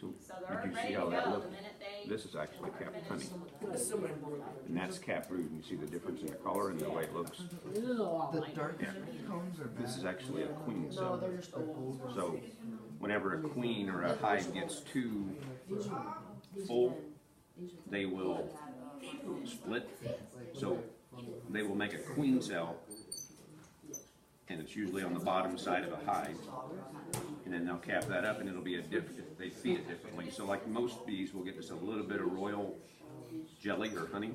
So they're did you ready see to how go that the looks? minute they. This is actually capped honey. And that's capped brood, and you see the difference in the color and the way it looks. This is a lot The lighter. dark Yeah. cones are bad. This is actually a queen No, cell. they're just old. So whenever a queen or a hive gets too full, they will split. So they will make a queen cell, and it's usually on the bottom side of a hive. And then they'll cap that up, and it'll be a different. They feed it differently. So like most bees, will get just a little bit of royal jelly or honey,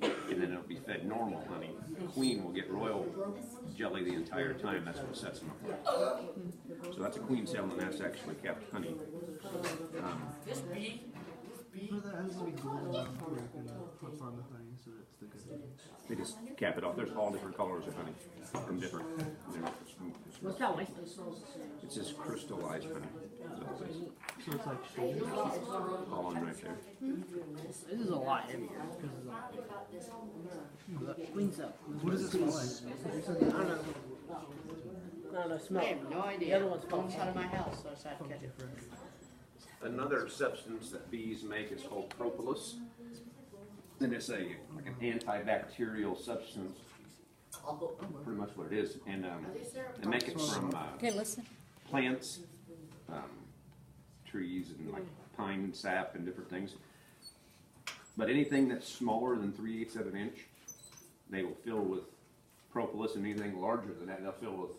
and then it'll be fed normal honey. The queen will get royal jelly the entire time. That's what sets them apart. So that's a queen cell, and that's actually capped honey. For that has to be golden before you can farm the honey, so that's the good thing. They just cap it off. There's all different colors of honey from different. Look how nice. It's just crystallized honey. So it's like shade. All on right there. This is a lot heavier because of the queen cell. What does it smell like? I don't know. I don't know. Smell. I have no idea. The other one's Almost fun. out of my house, so I decided to catch it. Another substance that bees make is called propolis. And it's like an antibacterial substance. Pretty much what it is. And they make it from Okay, listen. plants, trees, and like pine sap and different things. But anything that's smaller than 3/8 of an inch, they will fill with propolis, and anything larger than that, they'll fill with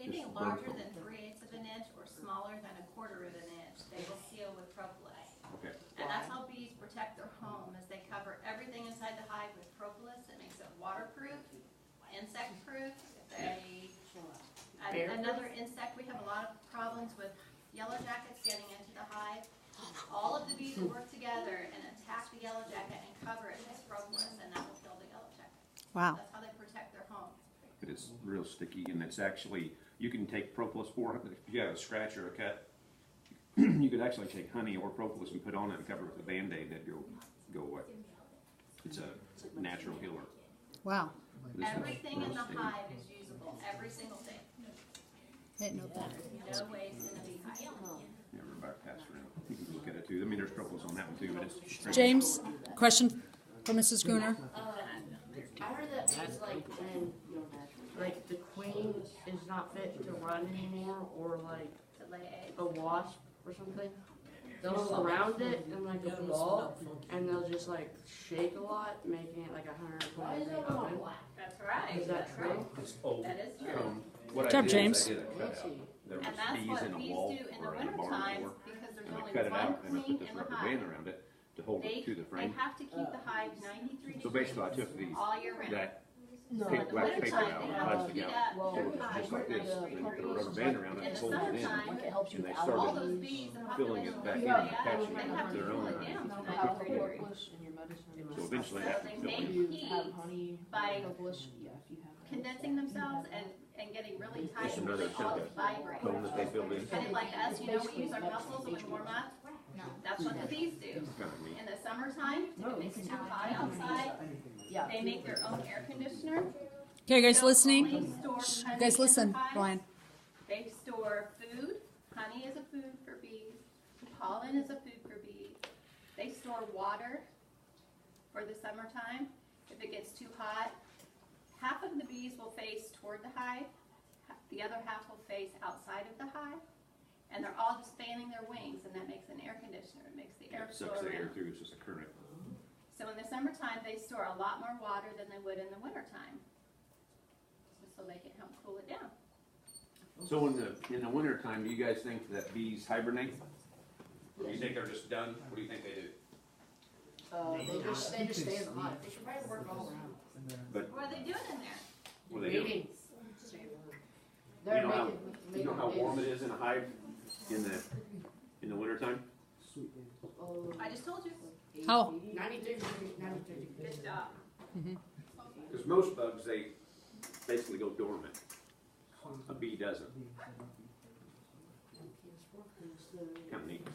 Anything just larger burnt than 3/8 of an inch or smaller than 1/4 of an inch, they will seal with propolis. Okay. And that's how bees protect their home, is they cover everything inside the hive with propolis. It makes it waterproof, insect-proof. Another insect, we have a lot of problems with yellow jackets getting into the hive. All of the bees will work together and attack the yellow jacket and cover it with propolis, and that will kill the yellow jacket. Wow. That's how they protect their home. But it's real sticky, and it's actually, you can take propolis, if you have a scratch or a cut, you could actually take honey or propolis and put on it and cover it with a Band-Aid, and it'll go away. It's a natural healer. Wow. This is Everything in real the sticky. hive is usable, every single thing. Didn't know that. No waste in a beehive. Yeah, we're about to pass around. You can look at it too. I mean, there's propolis on that one too, but it's straight. James, question for Mrs. Gruner. I heard that it's like the queen is not fit to run anymore, or like To lay eggs. a wasp or something. They'll surround it in like a ball, and they'll just like shake a lot, making it like 120 degree oven. That's right. Is that That's right. true? It's old. That is true. What Good I job, did James. is I did a cutout. There was And that's bees what in a bees wall do in the or in a winter barn time, door, because there's and I only cut it one out and I queen put this in the rubber hive. band around it to hold They, it to the they frame. have to keep the hive 93 So degrees basically, I took these all year round. that So in the black paper wintertime, out, they have to plastic heat out, up so their it's just hive like this. 93 Then you put a degrees. rubber band around it In and the hold it in, summertime, and they all started those bees and filling it back in and populations, attaching they it have to to their cool own it honey. down to Have 93 degrees. propolis in your medicine. So eventually So that they would make fill it. You heat have honey, by propolis. Yeah, if you have. condensing themselves and getting really tight Just and another really all kind of vibrate. cone that they build in. Kind of like us, you know, we use our muscles when we warm up. That's what the bees do. It's kind of neat. In the summertime, if it makes it too hot outside, they make their own air conditioner. Okay, guys, They'll listening? only store Shh, honey you guys in listen, the hive. Brian. They store food. Honey is a food for bees. Pollen is a food for bees. They store water for the summertime. If it gets too hot, half of the bees will face toward the hive. The other half will face outside of the hive. And they're all just fanning their wings, and that makes an air conditioner. It makes the air It flow sucks the air around. through, it's just a current. So in the summertime, they store a lot more water than they would in the wintertime. So they can help cool it down. So in the winter time, do you guys think that bees hibernate? Or do you think they're just done? What do you think they do? They just stay in the hive. They should probably work all around. But What are they doing in there? what do they do? Reading. They're You know making. you know how warm it is in a hive in the wintertime? I just told you. How? 93 degrees, 93 degrees. Good job. Because most bugs, they basically go dormant. A bee doesn't. Kind of neat.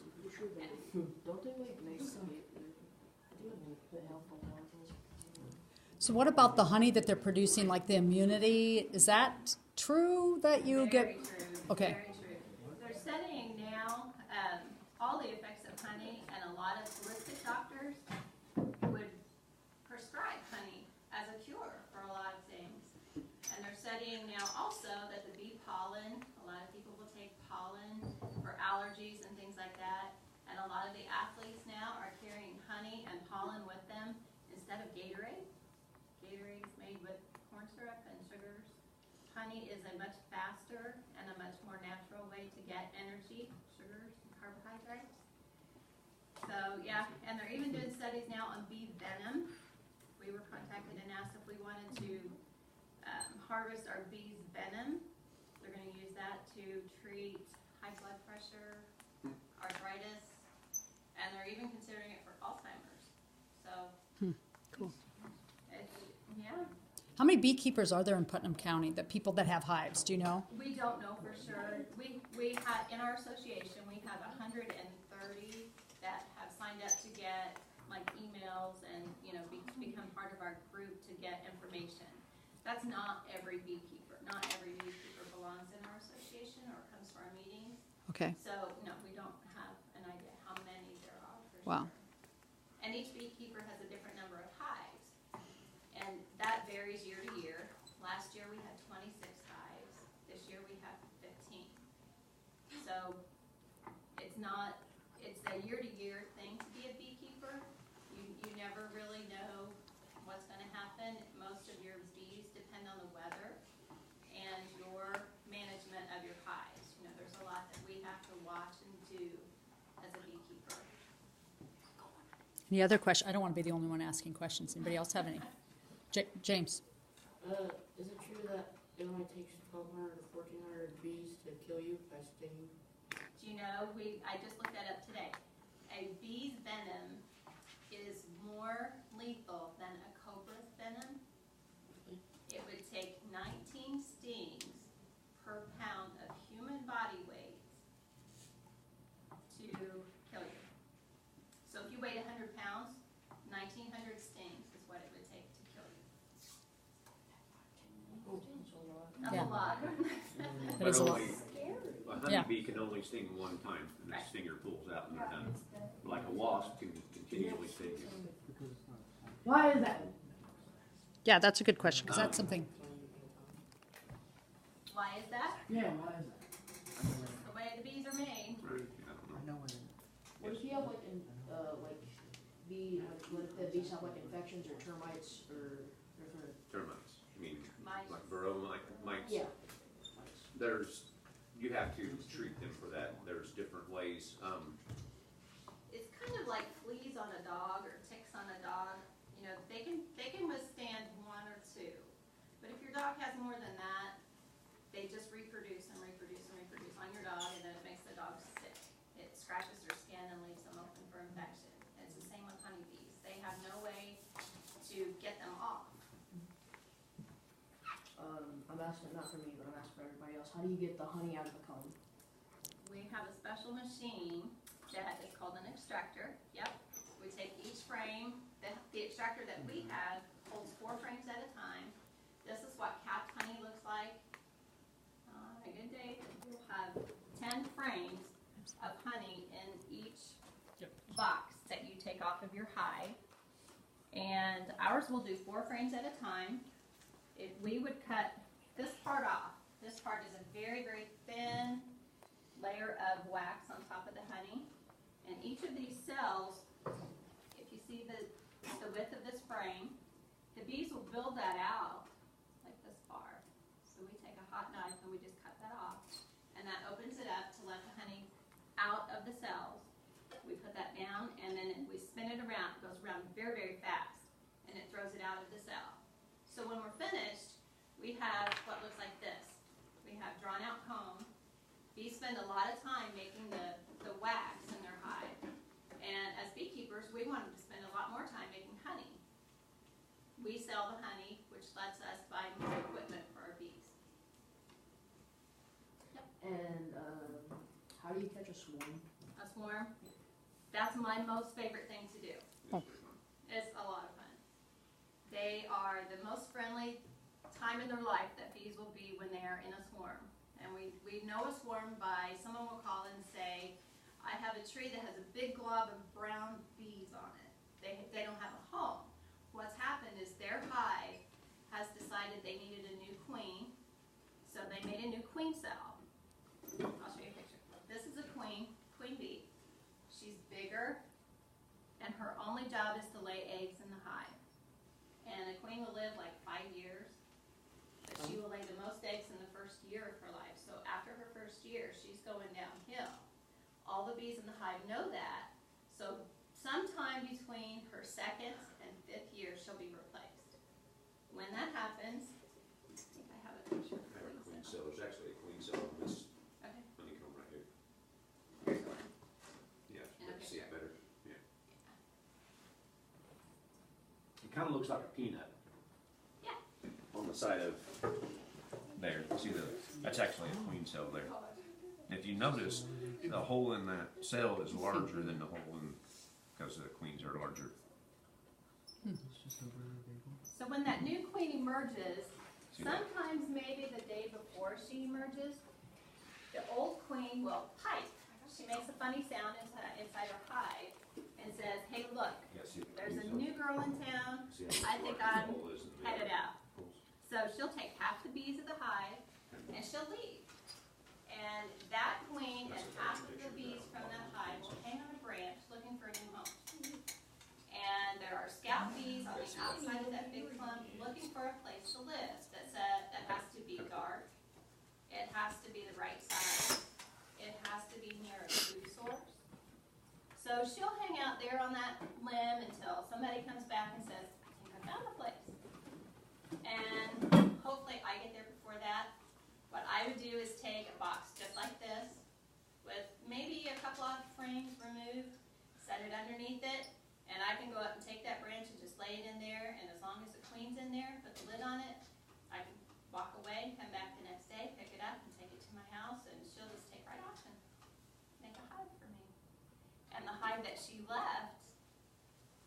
Don't they like make So what about the honey that they're producing, like the immunity? Is that true that you Very get? true. Okay. Very true. They're studying now all the lot of holistic doctors would prescribe honey as a cure for a lot of things. And they're studying now also that the bee pollen, a lot of people will take pollen for allergies and things like that. And a lot of the athletes now are carrying honey and pollen with them instead of Gatorade. Gatorade is made with corn syrup and sugars. Honey is a much faster and a much more natural way to get energy, sugars, and carbohydrates. So yeah, and they're even doing studies now on bee venom. We were contacted and asked if we wanted to harvest our bees' venom. They're going to use that to treat high blood pressure, arthritis, and they're even considering it for Alzheimer's. So, Cool. Yeah. How many beekeepers are there in Putnam County, the people that have hives? Do you know? We don't know for sure. We have, in our association, we have 130 that have signed up to get like emails and, become part of our group to get information. That's not every beekeeper. Not every beekeeper belongs in our association or comes to our meetings. Okay. So, no, we don't have an idea how many there are for Wow. sure. And each beekeeper has a different number of hives. And that varies year to year. Last year we had 26 hives. This year we have 15. So it's a year-to-year thing to be a beekeeper. You never really know what's going to happen. Most of your bees depend on the weather and your management of your hives. There's a lot that we have to watch and do as a beekeeper. Any other question? I don't want to be the only one asking questions. Anybody else have any? James. Is it true that it only takes 1,200 to 1,400 bees to kill you by stinging? Do you know, I just looked that up today. A bee's venom is more lethal than a cobra's venom. It would take 19 stings per pound of human body weight to kill you. So if you weighed 100 pounds, 1,900 stings is what it would take to kill you. That's Yeah. a lot. That is a lot. A honeybee can only sting one time, and the stinger pulls out and they're done. Like a wasp can continually sting you. Why is that? Yeah, that's a good question because that's something. Why is that? Yeah, why is that? The way the bees are made. Right? I don't know. What if you have like what if the bees have like infections or termites or different? Termites. I mean, Mice. like pheromone mites. Yeah. You have to treat them for that. There's different ways. It's kind of like fleas on a dog or ticks on a dog. They can withstand one or two. But if your dog has more than that, they just reproduce and reproduce and reproduce on your dog, and then it makes the dog sick. It scratches their skin and leaves them open for infection. And it's the same with honeybees. They have no way to get them off. I'm asking not for me, but I'm asking for everybody else. How do you get the honey out of the comb? We have a special machine that is called an extractor. Yep. We take each frame. The extractor that we have holds 4 frames at a time. This is what capped honey looks like. On a good day, you'll have 10 frames of honey in each box that you take off of your hive. And ours will do 4 frames at a time. We would cut this part off. This part is a very, very thin layer of wax on top of the honey. And each of these cells, if you see the width of this frame, the bees will build that out like this far. So we take a hot knife and we just cut that off. And that opens it up to let the honey out of the cells. We put that down and then we spin it around. It goes around very, very fast. And it throws it out of the cell. So when we're finished, we have what looks like this. We have drawn out comb. Bees spend a lot of time making the wax in their hive. And as beekeepers, we want them to spend a lot more time making honey. We sell the honey, which lets us buy more equipment for our bees. Yep. And how do you catch a swarm? A swarm, that's my most favorite thing to do. It's a lot of fun. They are the most friendly time in their life that bees will be when they are in a swarm. And we know a swarm by, someone will call and say, I have a tree that has a big glob of brown bees on it. They don't have a home. What's happened is their hive has decided they needed a new queen, so they made a new queen cell. I'll show you a picture. This is a queen bee. She's bigger, and her only job is to lay eggs in the hive. And a queen will live like 5 years, but she will lay the most eggs in the first year of her life. So after her first year, she's going downhill. All the bees in the hive know that, so sometime between her 2nd and 5th year, she'll be replaced. When that happens, I think I have a picture of I have a the queen cell. cell. There's actually a queen cell on this Okay, honeycomb right here. here's one. Yeah, And a you can see it picture. better. Yeah. It kind of looks like a peanut. Yeah. On the side of there. See that's actually a queen cell there. If you notice, the hole in that cell is larger than the hole in, because the queens are larger. It's just over the table. So when that new queen emerges, See that? sometimes maybe the day before she emerges, the old queen will pipe. She makes a funny sound inside her hive and says, "Hey, look, Yeah, see the there's a queen cell? new girl in town. See how I think large the I'm hole is in the headed middle? out." So she'll take half the bees of the hive and she'll leave. And that queen and half of the bees from that hive will hang on a branch looking for a new home. And there are scout bees on the outside of that big clump looking for a place to live that has to be dark. It has to be the right size. It has to be near a food source. So she'll hang out there on that limb until somebody comes back and says, "I think I found a place." And hopefully I get there before that. What I would do is take a box just like this with maybe a couple of frames removed, set it underneath it, and I can go up and take that branch and just lay it in there, and as long as the queen's in there, put the lid on it, I can walk away, come back the next day, pick it up, and take it to my house, and she'll just take right off and make a hive for me. And the hive that she left,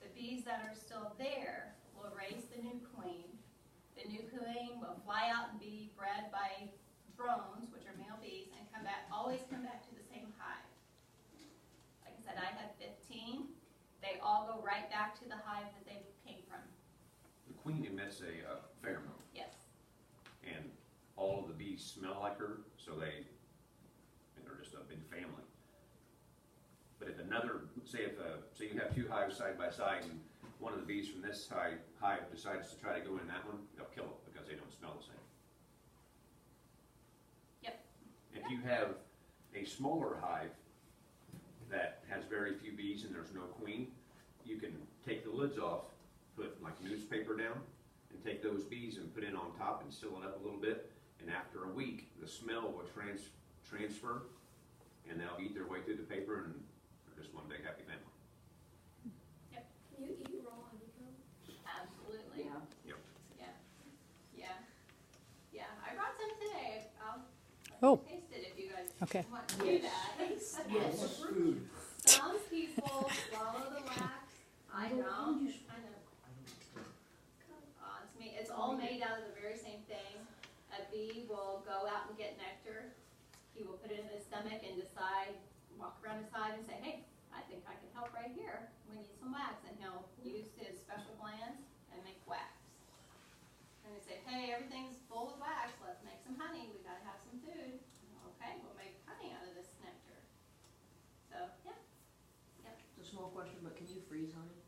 the bees that are still there will raise the new queen. The new queen will fly out and be bred by drones, which are male bees, and always come back to the same hive. Like I said, I had 15. They all go right back to the hive that they came from. The queen emits a pheromone, Yes. and all of the bees smell like her, so they're just a big family. But if say you have 2 hives side by side, and one of the bees from this hive decides to try to go in that one, they'll kill it because they don't smell the same. Yep. If you have a smaller hive that has very few bees and there's no queen, you can take the lids off, put like newspaper down, and take those bees and put it on top and seal it up a little bit. And after a week, the smell will transfer, and they'll eat their way through the paper, and they're just one big happy family. Can you eat raw honeycomb? Absolutely. Yeah. Yep. Yeah. I brought some today. I'll Oh. taste it if you guys Okay. want to do that. Yes, food. Some people swallow the wax. I don't. I know. It's me. It's all made out of the very same thing. A bee will go out and get nectar. He will put it in his stomach and walk around his hive and say, "Hey, I think I can help right here. We need some wax," and he'll use his special glands and make wax. And they say, "Hey, everything's full of wax. Let's make some honey. We gotta have some food." Okay, we'll make honey out of this nectar. So yeah. It's a small question, but can you freeze honey?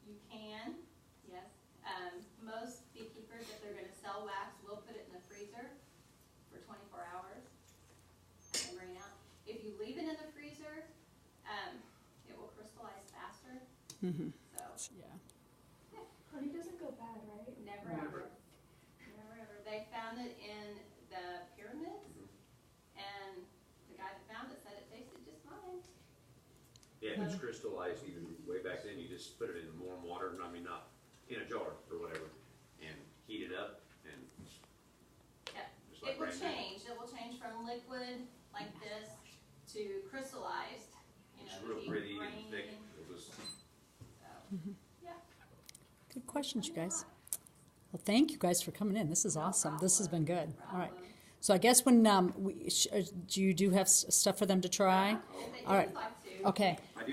You can, yes. Most beekeepers, if they're gonna sell wax, will put it in the freezer for 24 hours and bring it out. If you leave it in the freezer, it will crystallize faster. Mm-hmm. So, Yeah. Honey doesn't go bad, right? never ever. Never ever. They found it in the pyramids, and the guy that found it said it tasted just fine. Yeah, if it's crystallized even way back then, you just put it in warm water, not in a jar or whatever, and heat it up, and Yeah. just like It will brand new. change. It will change from liquid like this to crystallized. It's to real be pretty and grainy. thick. It was, So, yeah. Good questions, you guys. Well, thank you guys for coming in. This is awesome. This has been good. All right. So I guess when do you have stuff for them to try? If they All right. would like to. Okay. I do